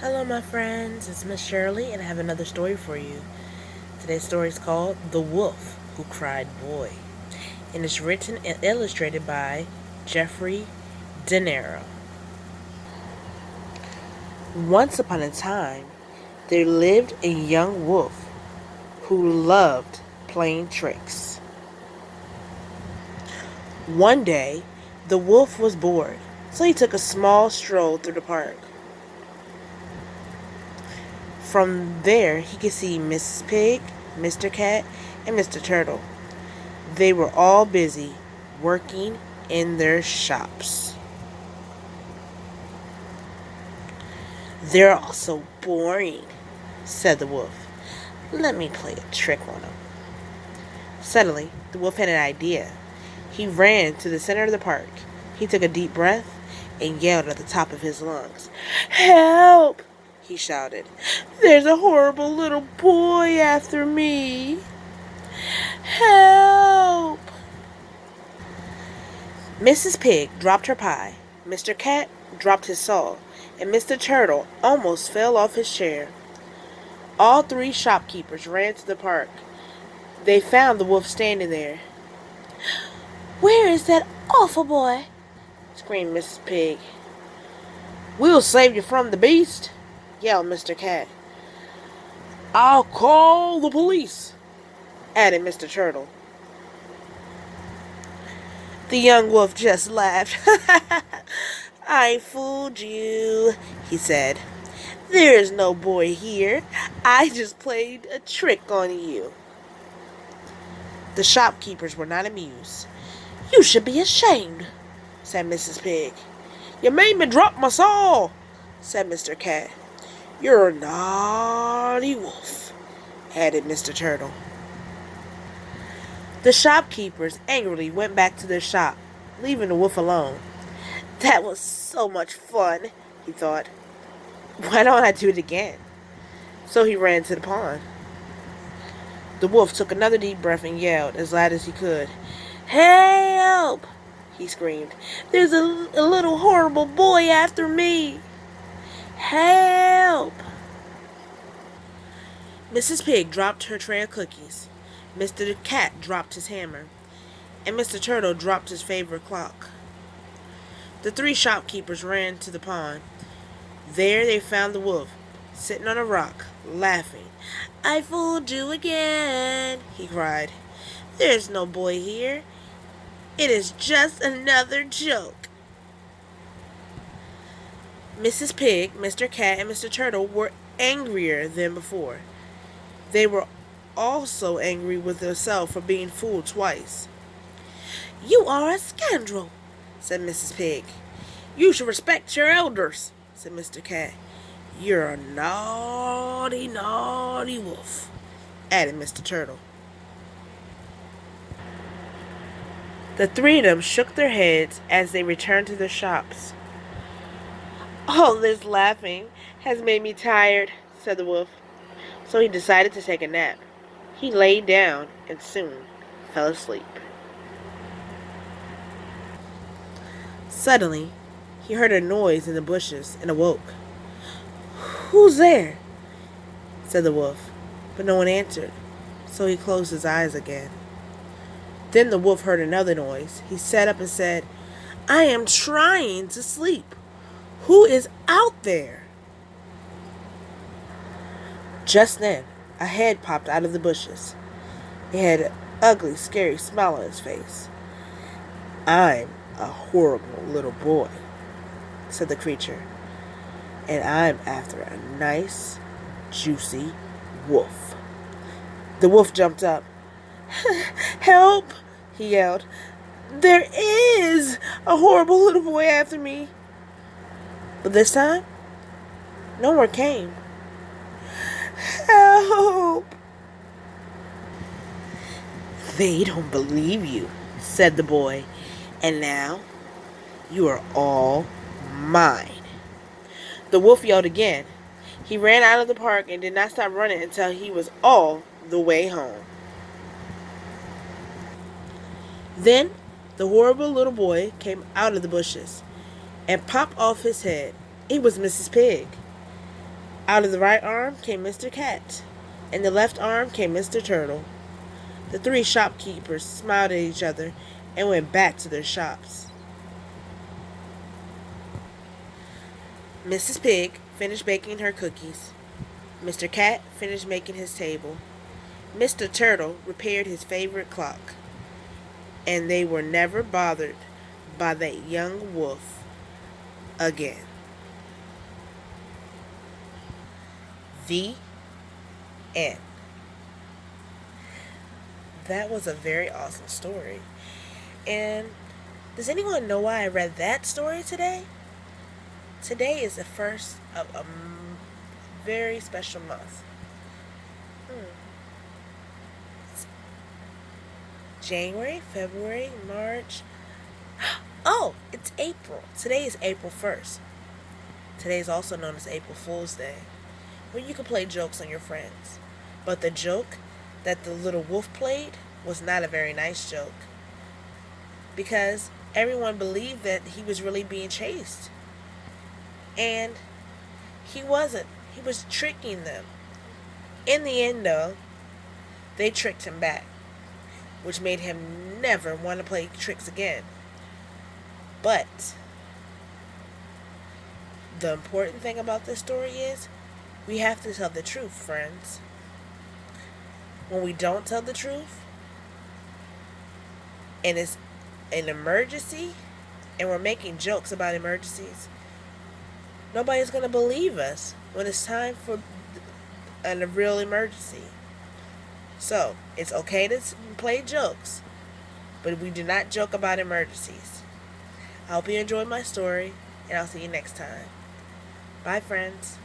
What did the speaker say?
Hello, my friends. It's Miss Shirley, and I have another story for you. Today's story is called The Wolf Who Cried Boy, and it's written and illustrated by Jeffery Dinardo. Once upon a time, there lived a young wolf who loved playing tricks. One day, the wolf was bored, so he took a small stroll through the park. From there, he could see Mrs. Pig, Mr. Cat, and Mr. Turtle. They were all busy working in their shops. "They're all so boring," said the wolf. "Let me play a trick on them." Suddenly, the wolf had an idea. He ran to the center of the park. He took a deep breath and yelled at the top of his lungs. "Help!" he shouted. "There's a horrible little boy after me. Help!" Mrs. Pig dropped her pie, Mr. Cat dropped his saw, and Mr. Turtle almost fell off his chair. All three shopkeepers ran to the park. They found the wolf standing there. "Where is that awful boy?" screamed Mrs. Pig. "We'll save you from the beast," yelled Mr. Cat. "I'll call the police," added Mr. Turtle. The young wolf just laughed. "I fooled you," he said. "There is no boy here. I just played a trick on you." The shopkeepers were not amused. "You should be ashamed," said Mrs. Pig. "You made me drop my saw," said Mr. Cat. "You're a naughty wolf," added Mr. Turtle. The shopkeepers angrily went back to their shop, leaving the wolf alone. "That was so much fun," he thought. "Why don't I do it again?" So he ran to the pond. The wolf took another deep breath and yelled as loud as he could. "Help!" he screamed. "There's a little horrible boy after me. Help!" Mrs. Pig dropped her tray of cookies. Mr. Cat dropped his hammer, and Mr. Turtle dropped his favorite clock. The three shopkeepers ran to the pond. There they found the wolf, sitting on a rock, laughing. "I fooled you again," he cried. "There's no boy here. It is just another joke." Mrs. Pig, Mr. Cat, and Mr. Turtle were angrier than before. They were also angry with themselves for being fooled twice. "You are a scoundrel," said Mrs. Pig. "You should respect your elders," said Mr. Cat. "You're a naughty, naughty wolf," added Mr. Turtle. The three of them shook their heads as they returned to their shops. "All this laughing has made me tired," said the wolf. So he decided to take a nap. He lay down and soon fell asleep. Suddenly, he heard a noise in the bushes and awoke. "Who's there?" said the wolf, but no one answered, so he closed his eyes again. Then the wolf heard another noise. He sat up and said, "I am trying to sleep. Who is out there?" Just then, a head popped out of the bushes. It had an ugly, scary smile on its face. "I'm a horrible little boy," said the creature, "and I'm after a nice, juicy wolf." The wolf jumped up. "Help!" he yelled. "There is a horrible little boy after me." But this time, no one came. "Help!" "They don't believe you," said the boy, "and now you are all mine." The wolf yelled again. He ran out of the park and did not stop running until he was all the way home. Then the horrible little boy came out of the bushes and popped off his head. It was Mrs. Pig. Out of the right arm came Mr. Cat. In the left arm came Mr. Turtle. The three shopkeepers smiled at each other and went back to their shops. Mrs. Pig finished baking her cookies. Mr. Cat finished making his table. Mr. Turtle repaired his favorite clock. And they were never bothered by that young wolf again. The end. That was a very awesome story. And does anyone know why I read that story today? Today is the first of a very special month. It's January, February, March. Oh, it's April. Today is April 1st. Today is also known as April Fool's Day, when you can play jokes on your friends. But the joke that the little wolf played was not a very nice joke, because everyone believed that he was really being chased. And he wasn't. He was tricking them. In the end, though, they tricked him back, which made him never want to play tricks again. But the important thing about this story is we have to tell the truth, friends. When we don't tell the truth, and it's an emergency, and we're making jokes about emergencies, nobody's going to believe us when it's time for a real emergency. So, it's okay to play jokes, but we do not joke about emergencies. I hope you enjoyed my story, and I'll see you next time. Bye, friends.